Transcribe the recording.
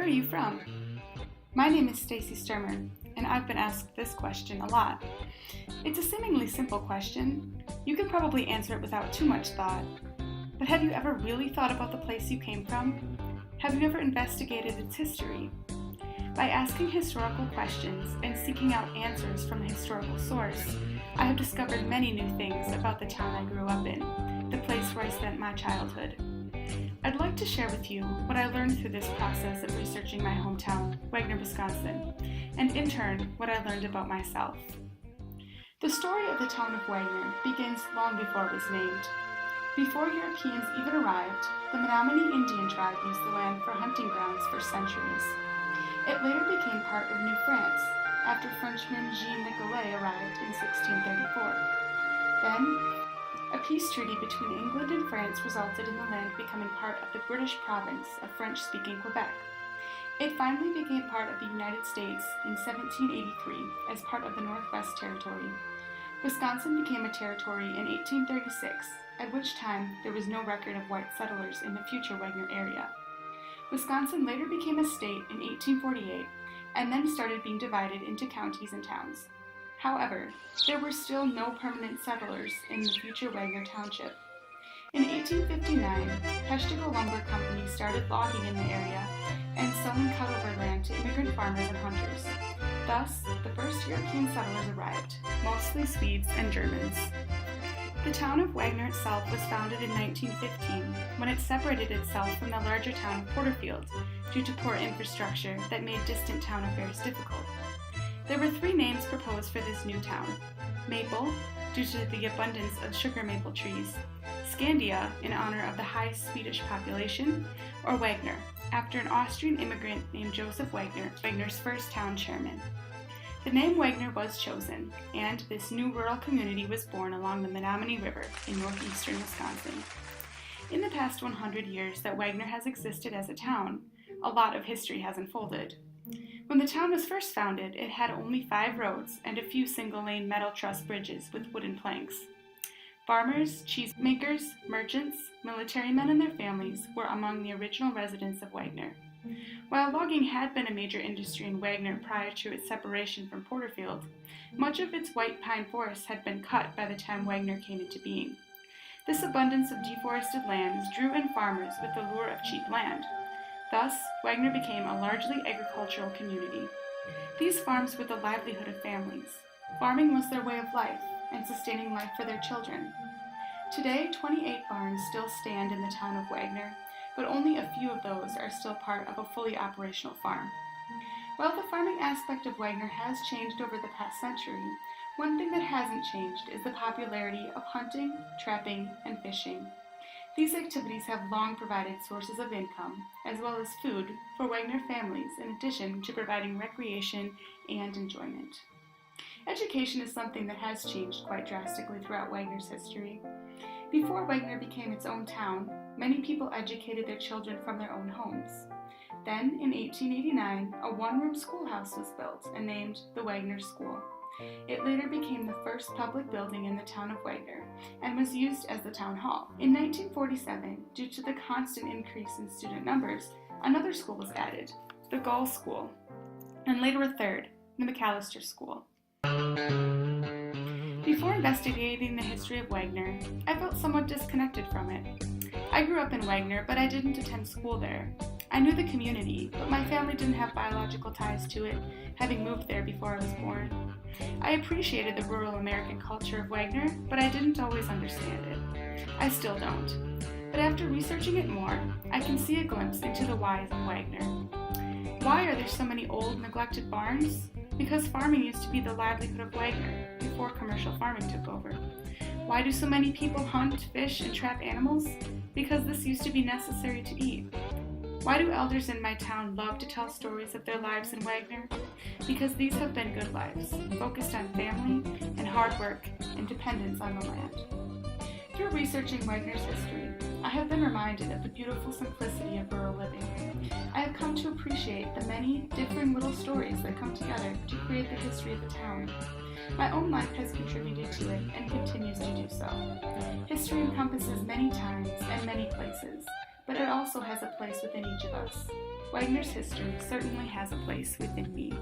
Where are you from? My name is Stacy Sturmer, and I've been asked this question a lot. It's a seemingly simple question. You can probably answer it without too much thought. But have you ever really thought about the place you came from? Have you ever investigated its history? By asking historical questions and seeking out answers from a historical source, I have discovered many new things about the town I grew up in, the place where I spent my childhood. I'd like to share with you what I learned through this process of researching my hometown, Wagner, Wisconsin, and in turn, what I learned about myself. The story of the town of Wagner begins long before it was named. Before Europeans even arrived, the Menominee Indian tribe used the land for hunting grounds for centuries. It later became part of New France after Frenchman Jean Nicolet arrived in 1634. Then, a peace treaty between England and France resulted in the land becoming part of the British province of French-speaking Quebec. It finally became part of the United States in 1783 as part of the Northwest Territory. Wisconsin became a territory in 1836, at which time there was no record of white settlers in the future Wagner area. Wisconsin later became a state in 1848 and then started being divided into counties and towns. However, there were still no permanent settlers in the future Wagner Township. In 1859, Peshtigo Lumber Company started logging in the area and selling cutover land to immigrant farmers and hunters. Thus, the first European settlers arrived, mostly Swedes and Germans. The town of Wagner itself was founded in 1915 when it separated itself from the larger town of Porterfield due to poor infrastructure that made distant town affairs difficult. There were three names proposed for this new town: Maple, due to the abundance of sugar maple trees; Scandia, in honor of the high Swedish population; or Wagner, after an Austrian immigrant named Joseph Wagner, Wagner's first town chairman. The name Wagner was chosen, and this new rural community was born along the Menominee River in northeastern Wisconsin. In the past 100 years that Wagner has existed as a town, a lot of history has unfolded. When the town was first founded, it had only 5 roads and a few single-lane metal truss bridges with wooden planks. Farmers, cheesemakers, merchants, military men and their families were among the original residents of Wagner. While logging had been a major industry in Wagner prior to its separation from Porterfield, much of its white pine forest had been cut by the time Wagner came into being. This abundance of deforested lands drew in farmers with the lure of cheap land. Thus, Wagner became a largely agricultural community. These farms were the livelihood of families. Farming was their way of life and sustaining life for their children. Today, 28 barns still stand in the town of Wagner, but only a few of those are still part of a fully operational farm. While the farming aspect of Wagner has changed over the past century, one thing that hasn't changed is the popularity of hunting, trapping, and fishing. These activities have long provided sources of income, as well as food, for Wagner families, in addition to providing recreation and enjoyment. Education is something that has changed quite drastically throughout Wagner's history. Before Wagner became its own town, many people educated their children from their own homes. Then, in 1889, a one-room schoolhouse was built and named the Wagner School. It later became the first public building in the town of Wagner and was used as the town hall. In 1947, due to the constant increase in student numbers, another school was added, the Gull School, and later a third, the McAllister School. Before investigating the history of Wagner, I felt somewhat disconnected from it. I grew up in Wagner, but I didn't attend school there. I knew the community, but my family didn't have biological ties to it, having moved there before I was born. I appreciated the rural American culture of Wagner, but I didn't always understand it. I still don't. But after researching it more, I can see a glimpse into the whys of Wagner. Why are there so many old, neglected barns? Because farming used to be the livelihood of Wagner before commercial farming took over. Why do so many people hunt, fish, and trap animals? Because this used to be necessary to eat. Why do elders in my town love to tell stories of their lives in Wagner? Because these have been good lives, focused on family and hard work and dependence on the land. Through researching Wagner's history, I have been reminded of the beautiful simplicity of rural living. I have come to appreciate the many differing little stories that come together to create the history of the town. My own life has contributed to it and continues to do so. History encompasses many times and many places, but it also has a place within each of us. Wagner's history certainly has a place within me.